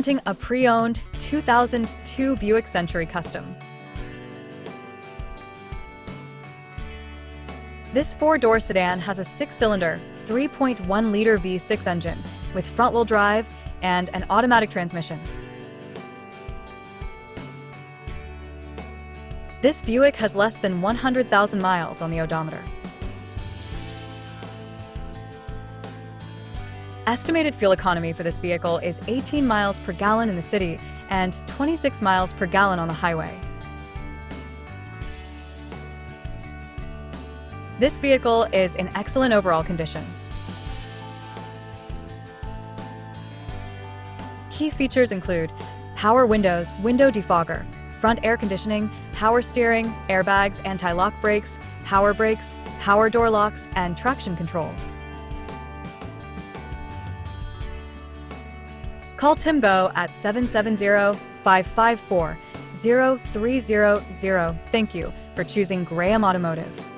Presenting a pre-owned 2002 Buick Century Custom. This four-door sedan has a six-cylinder, 3.1-liter V6 engine with front-wheel drive and an automatic transmission. This Buick has less than 100,000 miles on the odometer. Estimated fuel economy for this vehicle is 18 miles per gallon in the city and 26 miles per gallon on the highway. This vehicle is in excellent overall condition. Key features include power windows, window defogger, front air conditioning, power steering, airbags, anti-lock brakes, power door locks, and traction control. Call Timbo at 770-554-0300. Thank you for choosing Graham Automotive.